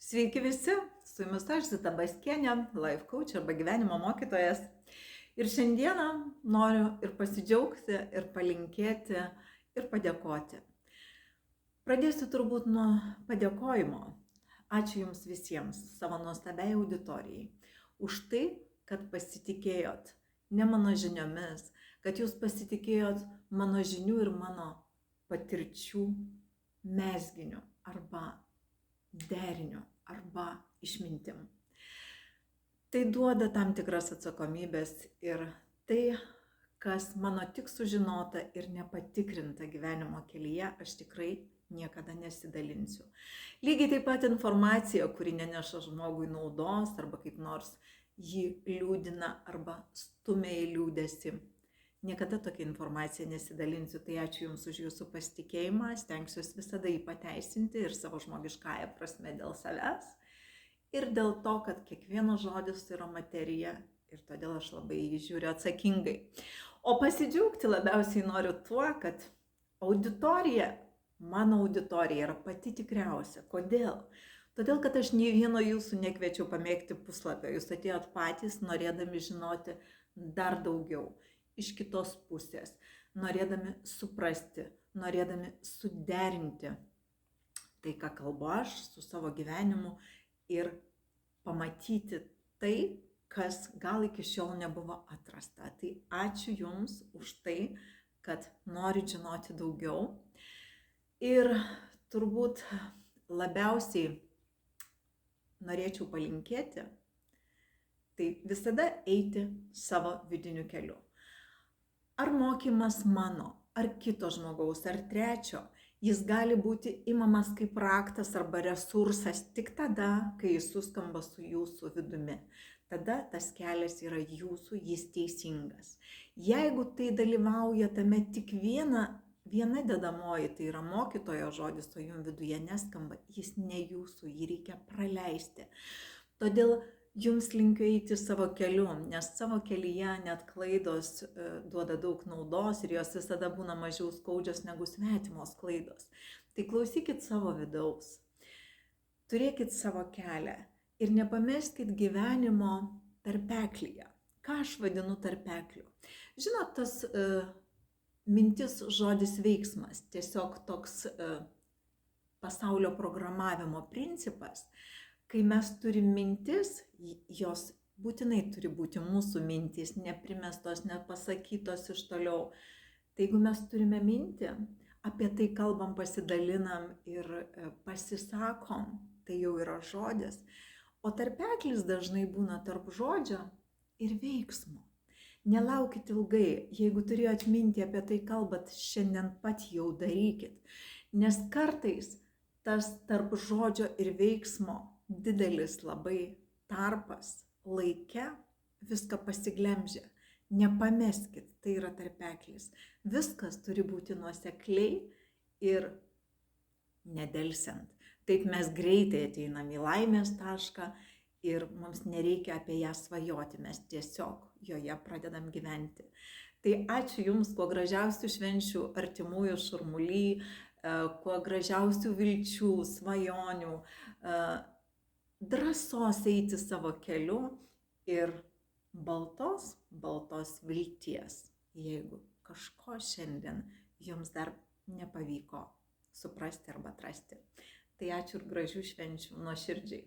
Sveiki visi, su jumis aš Zita Baskienė, life coach arba gyvenimo mokytojas. Ir šiandieną noriu ir pasidžiaugti, ir palinkėti, ir padėkoti. Pradėsiu turbūt nuo padėkojimo. Ačiū Jums visiems, savo nuostabiai auditorijai, už tai, kad pasitikėjot ne mano žiniomis, kad Jūs pasitikėjot mano žinių ir mano patirčių mezginiu arba deriniu arba išmintim. Tai duoda tam tikras atsakomybės ir tai, kas mano tik sužinota ir nepatikrinta gyvenimo kelyje, aš tikrai niekada nesidalinsiu. Lygiai taip pat informacija, kuri neneša žmogui naudos arba kaip nors jį liūdina arba stumia į liūdesį. Niekada tokia informacija nesidalinsiu, tai ačiū Jums už Jūsų pasitikėjimą, stengsiuosi visada jį pateisinti ir savo žmogiškąją prasme dėl savęs ir dėl to, kad kiekvienas žodis yra materija ir todėl aš labai jį žiūriu atsakingai. O pasidžiaugti labiausiai noriu tuo, kad mano auditorija yra pati tikriausia. Kodėl? Todėl, kad aš nei vieno Jūsų nekviečiau pamėgti puslapio, Jūs atėjot patys, norėdami žinoti dar daugiau. Iš kitos pusės, norėdami suprasti, norėdami suderinti tai, ką kalbu aš su savo gyvenimu ir pamatyti tai, kas gal iki šiol nebuvo atrasta. Tai ačiū Jums už tai, kad norit žinoti daugiau. Ir turbūt labiausiai norėčiau palinkėti, tai visada eiti savo vidiniu keliu. Ar mokymas mano, ar kito žmogaus, ar trečio, jis gali būti imamas kaip raktas arba resursas tik tada, kai jis suskamba su Jūsų vidumi. Tada tas kelias yra Jūsų, jis teisingas. Jeigu tai dalyvauja tame tik viena dedamoji, tai yra mokytojo žodis, o Jums viduje neskamba, jis ne Jūsų, jį reikia praleisti. Todėl Jums linkiu eiti savo keliu, nes savo kelyje net klaidos duoda daug naudos ir jos visada būna mažiau skaudžios negu svetimos klaidos. Tai klausykit savo vidaus, turėkit savo kelią ir nepameskit gyvenimo tarpeklyje. Ką aš vadinu tarpekliu? Žinot, tas mintis žodis veiksmas, tiesiog toks pasaulio programavimo principas. Kai mes turim mintis, jos būtinai turi būti mūsų mintys, neprimestos, nepasakytos iš toliau. Tai jeigu mes turime mintį, apie tai kalbam, pasidalinam ir pasisakom, tai jau yra žodis. O tarpeklis dažnai būna tarp žodžio ir veiksmo. Nelaukit ilgai, jeigu turėjot mintį apie tai kalbat, šiandien pat jau darykit. Nes kartais tas tarp žodžio ir veiksmo didelis labai tarpas laike viską pasiglemžia. Nepameskit, tai yra tarpeklis. Viskas turi būti nuosekliai ir nedelsiant. Taip mes greitai ateinam į laimės tašką ir mums nereikia apie ją svajoti, mes tiesiog joje pradedam gyventi. Tai ačiū Jums, kuo gražiausių švenčių artimųjų šurmuly, kuo gražiausių vilčių, svajonių, drąsos eiti savo keliu ir baltos vilties, jeigu kažko šiandien Jums dar nepavyko suprasti arba atrasti. Tai ačiū ir gražių švenčių nuoširdžiai.